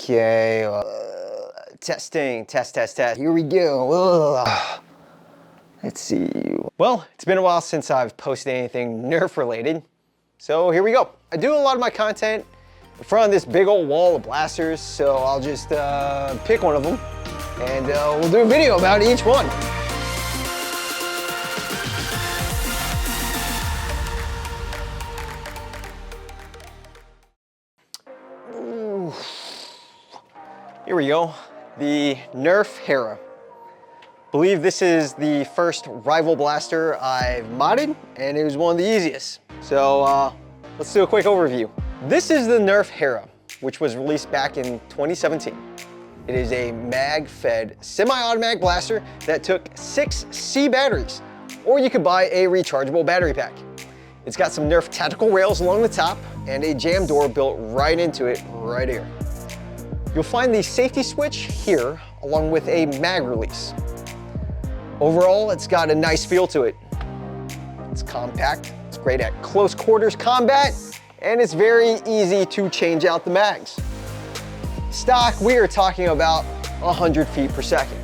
Okay, testing, test. Here we go. Ugh. Let's see. Well, it's been a while since I've posted anything Nerf related, so here we go. I do a lot of my content in front of this big old wall of blasters, so I'll just pick one of them, and we'll do a video about each one. Ooh. Here we go, the Nerf Hera. I believe this is the first rival blaster I've modded, and it was one of the easiest. So let's do a quick overview. This is the Nerf Hera, which was released back in 2017. It is a mag-fed semi-automatic blaster that took 6 C batteries, or you could buy a rechargeable battery pack. It's got some Nerf tactical rails along the top and a jam door built right into it right here. You'll find the safety switch here, along with a mag release. Overall, it's got a nice feel to it. It's compact, it's great at close quarters combat, and it's very easy to change out the mags. Stock, we are talking about 100 feet per second.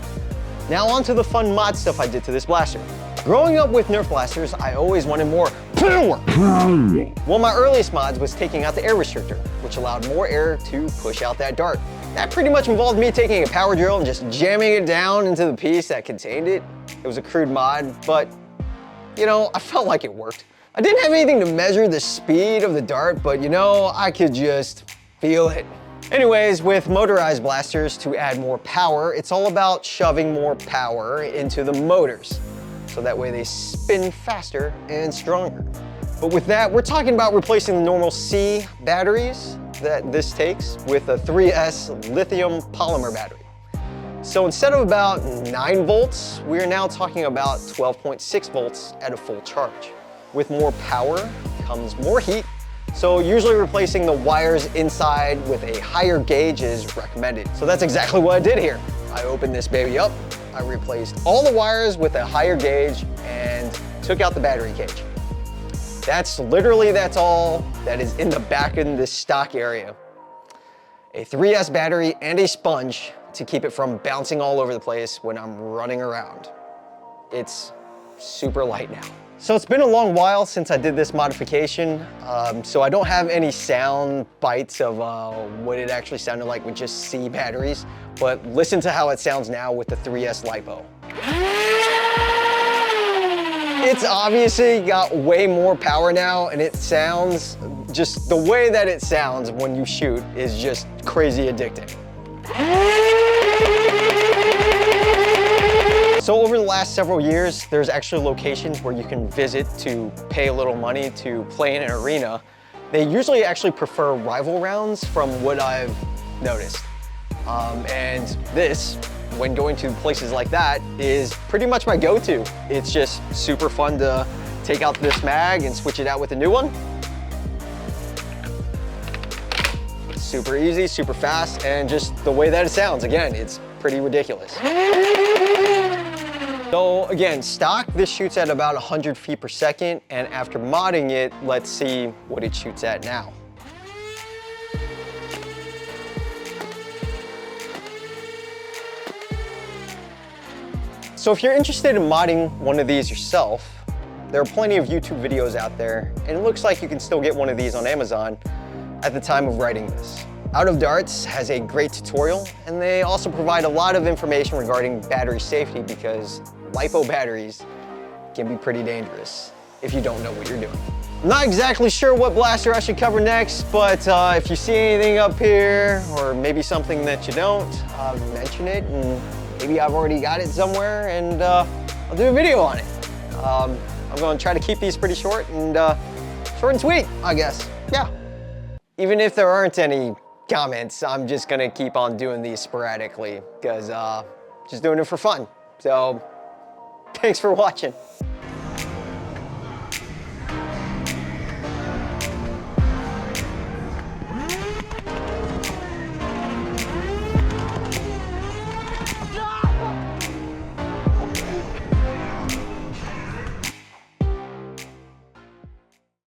Now on to the fun mod stuff I did to this blaster. Growing up with Nerf blasters, I always wanted more power. One of my earliest mods was taking out the air restrictor, which allowed more air to push out that dart. That pretty much involved me taking a power drill and just jamming it down into the piece that contained it. It was a crude mod, but you know, I felt like it worked. I didn't have anything to measure the speed of the dart, but you know, I could just feel it. Anyways, with motorized blasters, to add more power, it's all about shoving more power into the motors, so that way they spin faster and stronger. But with that, we're talking about replacing the normal C batteries that this takes with a 3S lithium polymer battery. So instead of about 9 volts, we are now talking about 12.6 volts at a full charge. With more power comes more heat, so usually replacing the wires inside with a higher gauge is recommended. So that's exactly what I did here. I opened this baby up, I replaced all the wires with a higher gauge and took out the battery cage. That's all that is in the back in this stock area. A 3S battery and a sponge to keep it from bouncing all over the place when I'm running around. It's super light now. So it's been a long while since I did this modification, so I don't have any sound bites of what it actually sounded like with just C batteries, but listen to how it sounds now with the 3S lipo. It's obviously got way more power now, and it sounds, just the way that it sounds when you shoot is just crazy addicting. So over the last several years, there's actually locations where you can visit to pay a little money to play in an arena. They usually actually prefer rival rounds from what I've noticed. And this, when going to places like that, is pretty much my go-to. It's just super fun to take out this mag and switch it out with a new one. Super easy, super fast, and just the way that it sounds, again, it's pretty ridiculous. So again, stock, this shoots at about 100 feet per second, and after modding it, let's see what it shoots at now. So if you're interested in modding one of these yourself, there are plenty of YouTube videos out there, and it looks like you can still get one of these on Amazon at the time of writing this. Out of Darts has a great tutorial, and they also provide a lot of information regarding battery safety because lipo batteries can be pretty dangerous if you don't know what you're doing. I'm not exactly sure what blaster I should cover next, but if you see anything up here, or maybe something that you don't, mention it, and maybe I've already got it somewhere, and I'll do a video on it. I'm going to try to keep these pretty short and sweet, I guess. Yeah. Even if there aren't any comments, I'm just going to keep on doing these sporadically because just doing it for fun. So thanks for watching.